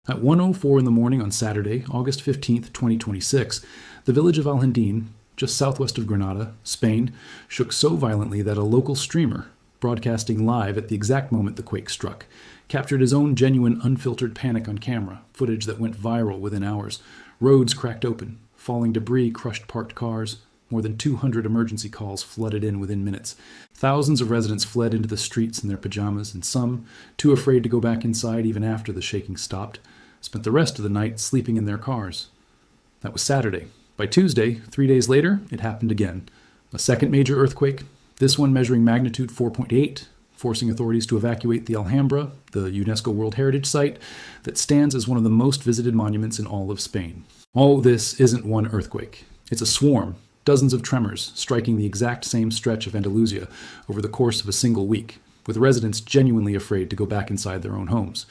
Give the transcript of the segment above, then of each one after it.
At 1:04 in the morning on Saturday, August 15th, 2026, the village of Alhendin, just southwest of Granada, Spain, shook so violently that a local streamer, broadcasting live at the exact moment the quake struck, captured his own genuine unfiltered panic on camera, footage that went viral within hours. Roads cracked open, falling debris crushed parked cars. More than 200 emergency calls flooded in within minutes. Thousands of residents fled into the streets in their pajamas, and some, too afraid to go back inside even after the shaking stopped, spent the rest of the night sleeping in their cars. That was Saturday. By Tuesday, 3 days later, it happened again. A second major earthquake, this one measuring magnitude 4.8, forcing authorities to evacuate the Alhambra, the UNESCO World Heritage Site, that stands as one of the most visited monuments in all of Spain. All this isn't one earthquake. It's a swarm. Dozens of tremors striking the exact same stretch of Andalusia over the course of a single week, with residents genuinely afraid to go back inside their own homes.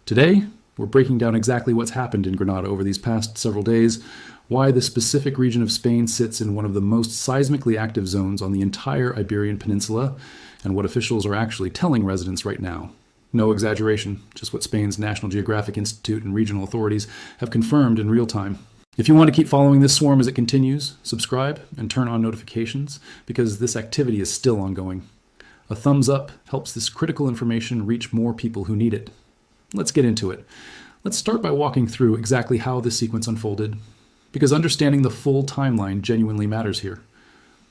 Today, we're breaking down exactly what's happened in Granada over these past several days, why this specific region of Spain sits in one of the most seismically active zones on the entire Iberian Peninsula, and what officials are actually telling residents right now. No exaggeration, just what Spain's National Geographic Institute and regional authorities have confirmed in real time. If you want to keep following this swarm as it continues, subscribe and turn on notifications, because this activity is still ongoing. A thumbs up helps this critical information reach more people who need it. Let's get into it. Let's start by walking through exactly how this sequence unfolded, because understanding the full timeline genuinely matters here.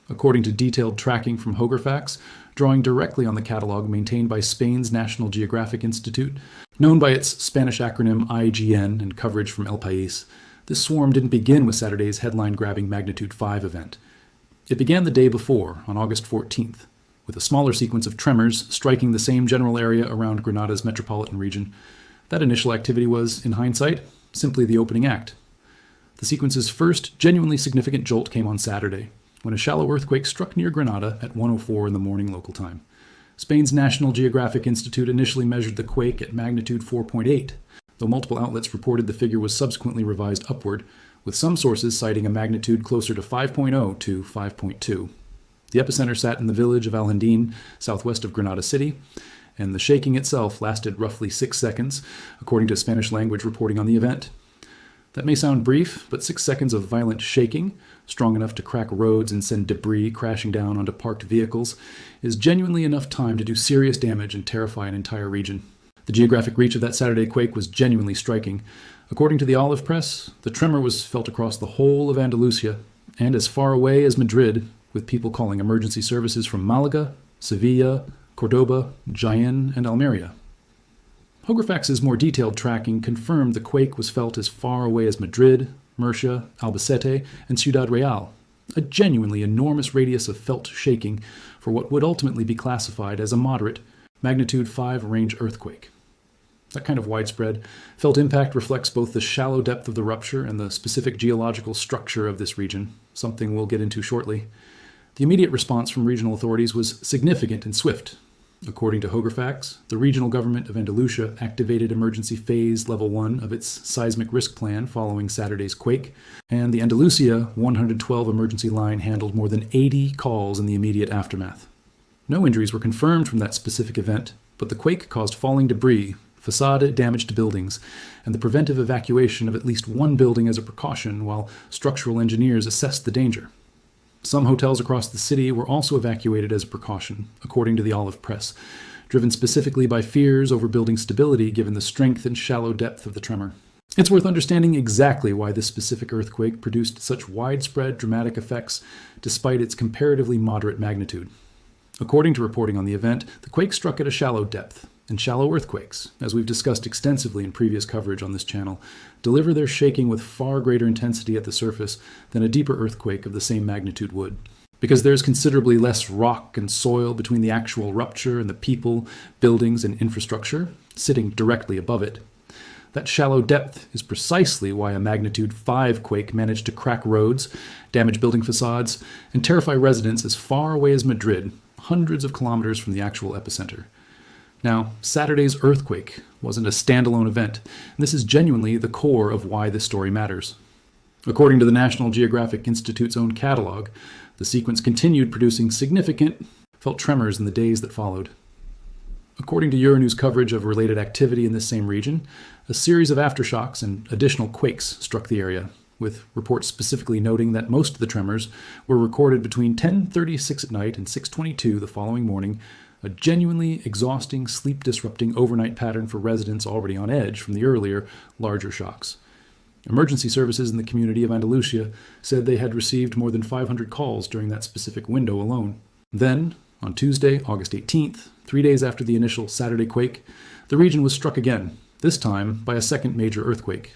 According to detailed tracking from Gójar, drawing directly on the catalog maintained by Spain's National Geographic Institute, known by its Spanish acronym IGN and coverage from El País, this swarm didn't begin with Saturday's headline-grabbing magnitude 5 event. It began the day before, on August 14th, with a smaller sequence of tremors striking the same general area around Granada's metropolitan region. That initial activity was, in hindsight, simply the opening act. The sequence's first genuinely significant jolt came on Saturday, when a shallow earthquake struck near Granada at 1:04 in the morning local time. Spain's National Geographic Institute initially measured the quake at magnitude 4.8, though multiple outlets reported the figure was subsequently revised upward, with some sources citing a magnitude closer to 5.0 to 5.2. The epicenter sat in the village of Alhendin, southwest of Granada City, and the shaking itself lasted roughly 6 seconds, according to Spanish language reporting on the event. That may sound brief, but 6 seconds of violent shaking, strong enough to crack roads and send debris crashing down onto parked vehicles, is genuinely enough time to do serious damage and terrify an entire region. The geographic reach of that Saturday quake was genuinely striking. According to the Olive Press, the tremor was felt across the whole of Andalusia, and as far away as Madrid, with people calling emergency services from Malaga, Sevilla, Cordoba, Jaén, and Almería. Gójar's more detailed tracking confirmed the quake was felt as far away as Madrid, Murcia, Albacete, and Ciudad Real, a genuinely enormous radius of felt shaking for what would ultimately be classified as a moderate magnitude 5 range earthquake. That kind of widespread felt impact reflects both the shallow depth of the rupture and the specific geological structure of this region, something we'll get into shortly. The immediate response from regional authorities was significant and swift. According to Gójar, the regional government of Andalusia activated emergency phase level 1 of its seismic risk plan following Saturday's quake, and the Andalusia 112 emergency line handled more than 80 calls in the immediate aftermath. No injuries were confirmed from that specific event, but the quake caused falling debris, facade damage to buildings, and the preventive evacuation of at least one building as a precaution while structural engineers assessed the danger. Some hotels across the city were also evacuated as a precaution, according to the Olive Press, driven specifically by fears over building stability given the strength and shallow depth of the tremor. It's worth understanding exactly why this specific earthquake produced such widespread dramatic effects despite its comparatively moderate magnitude. According to reporting on the event, the quake struck at a shallow depth, and shallow earthquakes, as we've discussed extensively in previous coverage on this channel, deliver their shaking with far greater intensity at the surface than a deeper earthquake of the same magnitude would. Because there's considerably less rock and soil between the actual rupture and the people, buildings, and infrastructure sitting directly above it. That shallow depth is precisely why a magnitude 5 quake managed to crack roads, damage building facades, and terrify residents as far away as Madrid, hundreds of kilometers from the actual epicenter. Now, Saturday's earthquake wasn't a standalone event, and this is genuinely the core of why this story matters. According to the National Geographic Institute's own catalog, the sequence continued producing significant felt tremors in the days that followed. According to Euronews coverage of related activity in this same region, a series of aftershocks and additional quakes struck the area, with reports specifically noting that most of the tremors were recorded between 10:36 at night and 6:22 the following morning, a genuinely exhausting, sleep-disrupting overnight pattern for residents already on edge from the earlier, larger shocks. Emergency services in the community of Andalusia said they had received more than 500 calls during that specific window alone. Then, on Tuesday, August 18th, 3 days after the initial Saturday quake, the region was struck again, this time by a second major earthquake.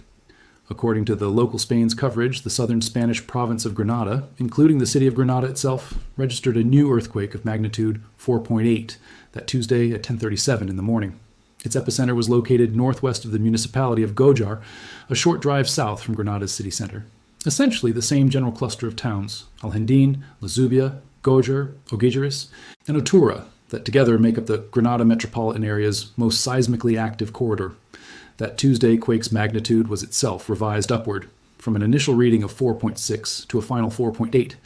According to the local Spain's coverage, the southern Spanish province of Granada, including the city of Granada itself, registered a new earthquake of magnitude 4.8 that Tuesday at 10:37 in the morning. Its epicenter was located northwest of the municipality of Gójar, a short drive south from Granada's city center. Essentially the same general cluster of towns, Alhendín, Las Gabias, Gójar, Gójar, and Otura, that together make up the Granada metropolitan area's most seismically active corridor. That Tuesday quake's magnitude was itself revised upward, from an initial reading of 4.6 to a final 4.8,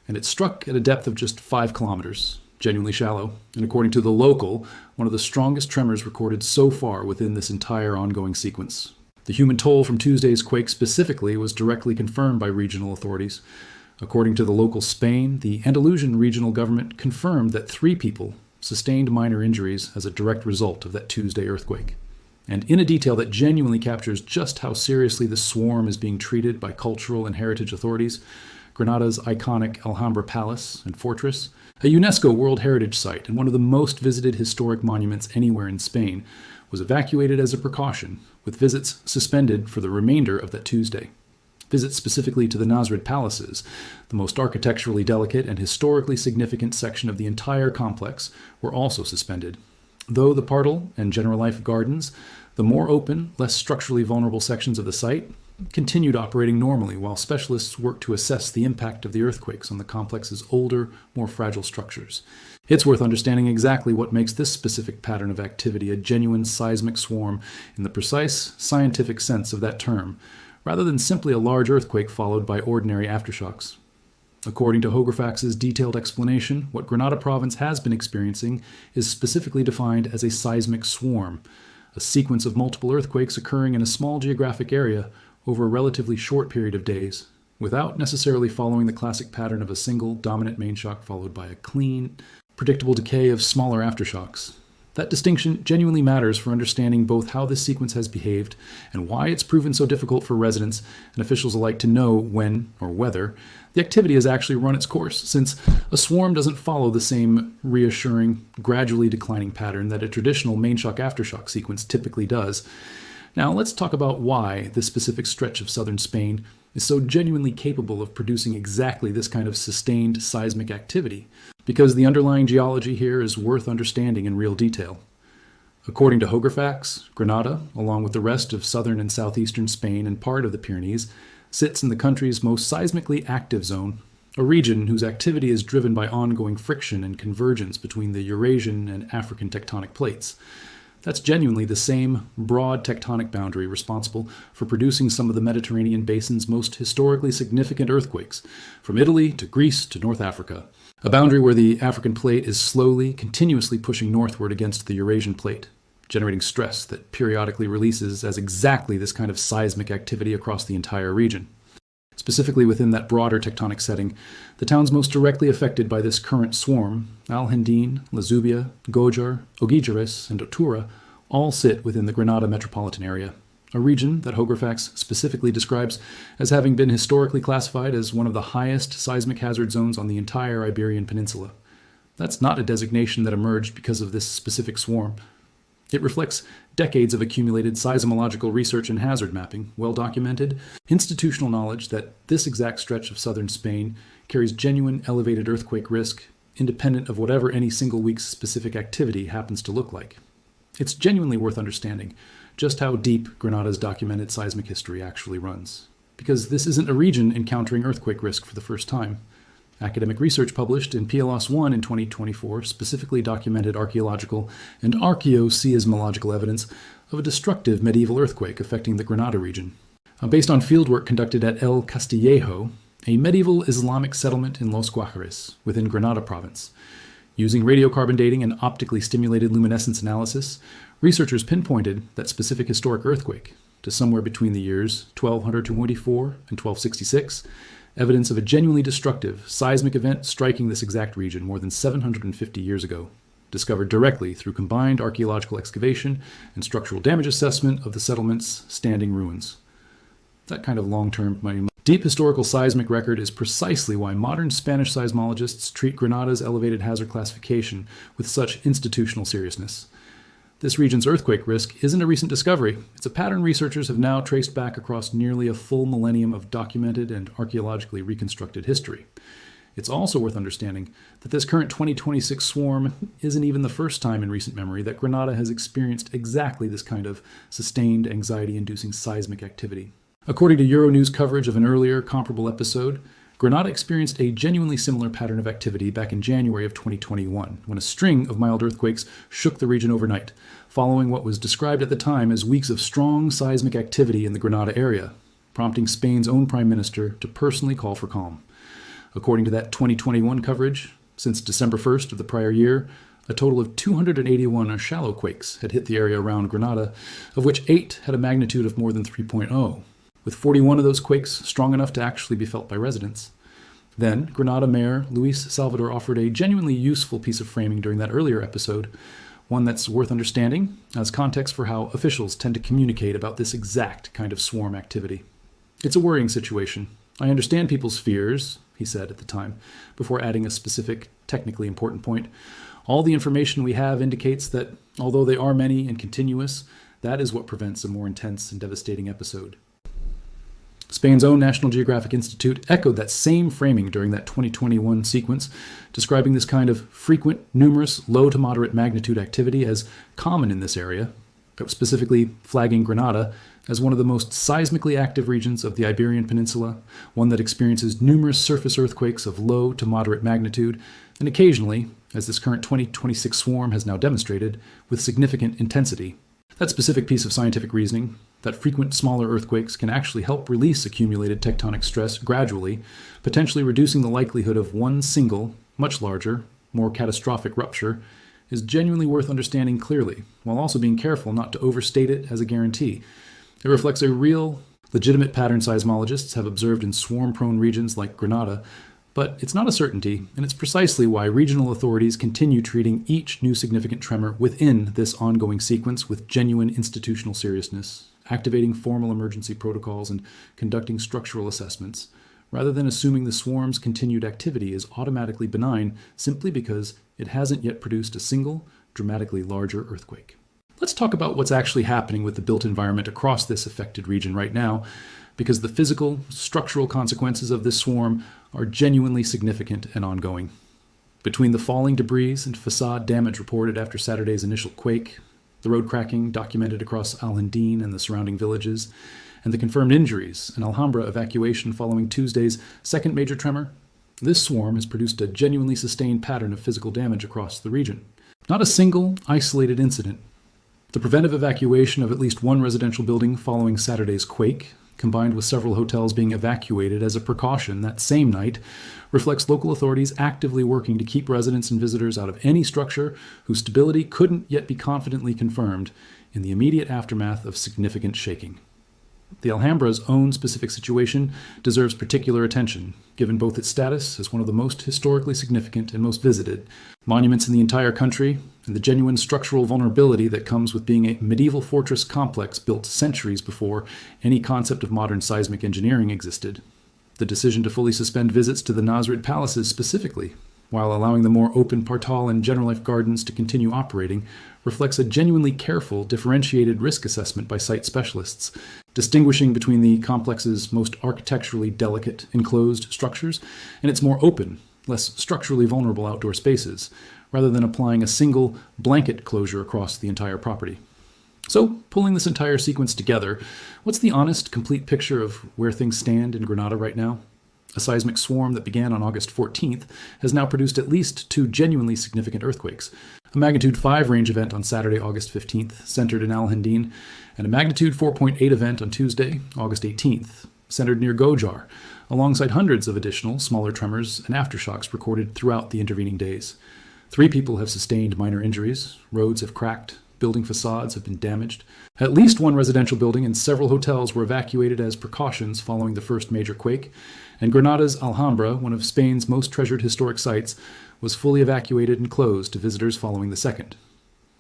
and it struck at a depth of just 5 kilometers, genuinely shallow, and according to the local, one of the strongest tremors recorded so far within this entire ongoing sequence. The human toll from Tuesday's quake specifically was directly confirmed by regional authorities. According to the local Spain, the Andalusian regional government confirmed that 3 people sustained minor injuries as a direct result of that Tuesday earthquake. And in a detail that genuinely captures just how seriously the swarm is being treated by cultural and heritage authorities, Granada's iconic Alhambra Palace and Fortress, a UNESCO World Heritage Site and one of the most visited historic monuments anywhere in Spain, was evacuated as a precaution, with visits suspended for the remainder of that Tuesday. Visits specifically to the Nasrid Palaces, the most architecturally delicate and historically significant section of the entire complex, were also suspended. Though the Partal and General Life Gardens, the more open, less structurally vulnerable sections of the site, continued operating normally while specialists worked to assess the impact of the earthquakes on the complex's older, more fragile structures. It's worth understanding exactly what makes this specific pattern of activity a genuine seismic swarm in the precise scientific sense of that term, rather than simply a large earthquake followed by ordinary aftershocks. According to Hographax's detailed explanation, what Granada province has been experiencing is specifically defined as a seismic swarm, a sequence of multiple earthquakes occurring in a small geographic area over a relatively short period of days, without necessarily following the classic pattern of a single dominant main shock followed by a clean, predictable decay of smaller aftershocks. That distinction genuinely matters for understanding both how this sequence has behaved and why it's proven so difficult for residents and officials alike to know when, or whether, the activity has actually run its course, since a swarm doesn't follow the same reassuring, gradually declining pattern that a traditional main shock-aftershock sequence typically does. Now let's talk about why this specific stretch of southern Spain is so genuinely capable of producing exactly this kind of sustained seismic activity, because the underlying geology here is worth understanding in real detail. According to Hographax, Granada, along with the rest of southern and southeastern Spain and part of the Pyrenees, sits in the country's most seismically active zone, a region whose activity is driven by ongoing friction and convergence between the Eurasian and African tectonic plates. That's genuinely the same broad tectonic boundary responsible for producing some of the Mediterranean basin's most historically significant earthquakes, from Italy to Greece to North Africa. A boundary where the African plate is slowly, continuously pushing northward against the Eurasian plate, generating stress that periodically releases as exactly this kind of seismic activity across the entire region. Specifically within that broader tectonic setting, the towns most directly affected by this current swarm, Alhendín, Las Gabias, Gójar, Gójar, and Otura, all sit within the Granada metropolitan area, a region that Hographax specifically describes as having been historically classified as one of the highest seismic hazard zones on the entire Iberian Peninsula. That's not a designation that emerged because of this specific swarm. It reflects decades of accumulated seismological research and hazard mapping, well-documented institutional knowledge that this exact stretch of southern Spain carries genuine elevated earthquake risk, independent of whatever any single week's specific activity happens to look like. It's genuinely worth understanding just how deep Granada's documented seismic history actually runs, because this isn't a region encountering earthquake risk for the first time. Academic research published in PLOS 1 in 2024 specifically documented archaeological and archaeoseismological evidence of a destructive medieval earthquake affecting the Granada region. Based on fieldwork conducted at El Castillejo, a medieval Islamic settlement in Los Gójares within Granada province, Using radiocarbon dating and optically stimulated luminescence analysis, researchers pinpointed that specific historic earthquake to somewhere between the years 1224 and 1266, evidence of a genuinely destructive seismic event striking this exact region more than 750 years ago, discovered directly through combined archaeological excavation and structural damage assessment of the settlement's standing ruins. That kind of long-term deep historical seismic record is precisely why modern Spanish seismologists treat Granada's elevated hazard classification with such institutional seriousness. This region's earthquake risk isn't a recent discovery. It's a pattern researchers have now traced back across nearly a full millennium of documented and archaeologically reconstructed history. It's also worth understanding that this current 2026 swarm isn't even the first time in recent memory that Granada has experienced exactly this kind of sustained anxiety-inducing seismic activity. According to Euronews coverage of an earlier comparable episode, Granada experienced a genuinely similar pattern of activity back in January of 2021, when a string of mild earthquakes shook the region overnight, following what was described at the time as weeks of strong seismic activity in the Granada area, prompting Spain's own prime minister to personally call for calm. According to that 2021 coverage, since December 1st of the prior year, a total of 281 shallow quakes had hit the area around Granada, of which 8 had a magnitude of more than 3.0. With 41 of those quakes strong enough to actually be felt by residents. Then, Granada Mayor Luis Salvador offered a genuinely useful piece of framing during that earlier episode, one that's worth understanding as context for how officials tend to communicate about this exact kind of swarm activity. It's a worrying situation. I understand people's fears, he said at the time, before adding a specific, technically important point. All the information we have indicates that, although they are many and continuous, that is what prevents a more intense and devastating episode. Spain's own National Geographic Institute echoed that same framing during that 2021 sequence, describing this kind of frequent, numerous, low to moderate magnitude activity as common in this area, but specifically flagging Granada as one of the most seismically active regions of the Iberian Peninsula, one that experiences numerous surface earthquakes of low to moderate magnitude, and occasionally, as this current 2026 swarm has now demonstrated, with significant intensity. That specific piece of scientific reasoning, that frequent smaller earthquakes can actually help release accumulated tectonic stress gradually, potentially reducing the likelihood of one single, much larger, more catastrophic rupture, is genuinely worth understanding clearly, while also being careful not to overstate it as a guarantee. It reflects a real, legitimate pattern seismologists have observed in swarm-prone regions like Granada, but it's not a certainty, and it's precisely why regional authorities continue treating each new significant tremor within this ongoing sequence with genuine institutional seriousness, activating formal emergency protocols and conducting structural assessments, rather than assuming the swarm's continued activity is automatically benign simply because it hasn't yet produced a single, dramatically larger earthquake. Let's talk about what's actually happening with the built environment across this affected region right now, because the physical, structural consequences of this swarm are genuinely significant and ongoing. Between the falling debris and facade damage reported after Saturday's initial quake, the road cracking documented across Alhindin and the surrounding villages, and the confirmed injuries and Alhambra evacuation following Tuesday's second major tremor, this swarm has produced a genuinely sustained pattern of physical damage across the region. Not a single, isolated incident. The preventive evacuation of at least one residential building following Saturday's quake, combined with several hotels being evacuated as a precaution that same night, reflects local authorities actively working to keep residents and visitors out of any structure whose stability couldn't yet be confidently confirmed in the immediate aftermath of significant shaking. The Alhambra's own specific situation deserves particular attention, given both its status as one of the most historically significant and most visited monuments in the entire country, and the genuine structural vulnerability that comes with being a medieval fortress complex built centuries before any concept of modern seismic engineering existed. The decision to fully suspend visits to the Nasrid palaces specifically, while allowing the more open Partal and General Life gardens to continue operating, reflects a genuinely careful, differentiated risk assessment by site specialists, distinguishing between the complex's most architecturally delicate, enclosed structures and its more open, less structurally vulnerable outdoor spaces, rather than applying a single blanket closure across the entire property. So, pulling this entire sequence together, what's the honest, complete picture of where things stand in Granada right now? A seismic swarm that began on August 14th has now produced at least 2 genuinely significant earthquakes. A magnitude 5 range event on Saturday, August 15th, centered in Alhindin, and a magnitude 4.8 event on Tuesday, August 18th, centered near Gójar, alongside hundreds of additional, smaller tremors and aftershocks recorded throughout the intervening days. 3 people have sustained minor injuries, roads have cracked, building facades have been damaged. At least 1 residential building and several hotels were evacuated as precautions following the first major quake, and Granada's Alhambra, one of Spain's most treasured historic sites, was fully evacuated and closed to visitors following the second.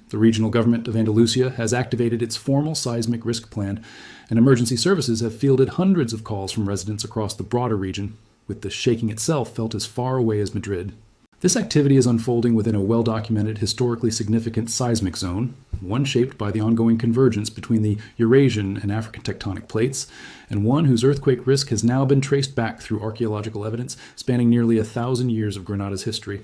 The regional government of Andalusia has activated its formal seismic risk plan, and emergency services have fielded hundreds of calls from residents across the broader region, with the shaking itself felt as far away as Madrid. This activity is unfolding within a well-documented, historically significant seismic zone, one shaped by the ongoing convergence between the Eurasian and African tectonic plates, and one whose earthquake risk has now been traced back through archaeological evidence spanning nearly 1,000 years of Granada's history.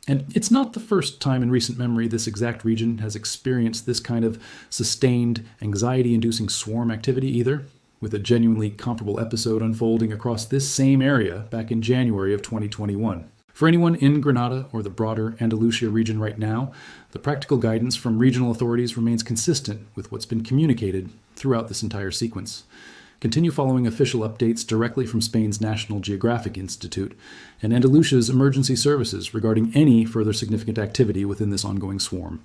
And it's not the first time in recent memory this exact region has experienced this kind of sustained, anxiety-inducing swarm activity either, with a genuinely comparable episode unfolding across this same area back in January of 2021. For anyone in Granada or the broader Andalusia region right now, the practical guidance from regional authorities remains consistent with what's been communicated throughout this entire sequence. Continue following official updates directly from Spain's National Geographic Institute and Andalusia's emergency services regarding any further significant activity within this ongoing swarm.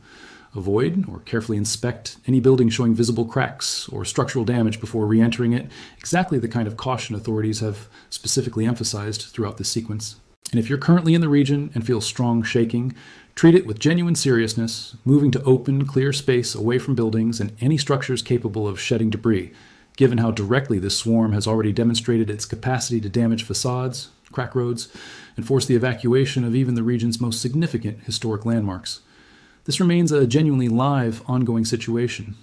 Avoid or carefully inspect any building showing visible cracks or structural damage before re-entering it, exactly the kind of caution authorities have specifically emphasized throughout this sequence. And if you're currently in the region and feel strong shaking, treat it with genuine seriousness, moving to open, clear space away from buildings and any structures capable of shedding debris, given how directly this swarm has already demonstrated its capacity to damage facades, crack roads, and force the evacuation of even the region's most significant historic landmarks. This remains a genuinely live, ongoing situation.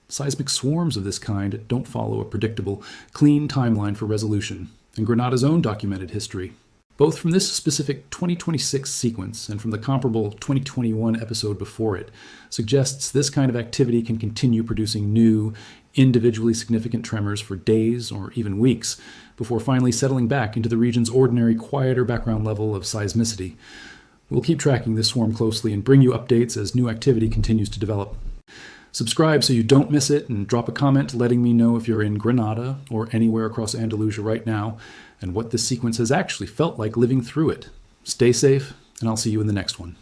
Seismic swarms of this kind don't follow a predictable, clean timeline for resolution, and Granada's own documented history, both from this specific 2026 sequence and from the comparable 2021 episode before it, suggests this kind of activity can continue producing new, individually significant tremors for days or even weeks, before finally settling back into the region's ordinary, quieter background level of seismicity. We'll keep tracking this swarm closely and bring you updates as new activity continues to develop. Subscribe so you don't miss it, and drop a comment letting me know if you're in Granada or anywhere across Andalusia right now, and what this sequence has actually felt like living through it. Stay safe, and I'll see you in the next one.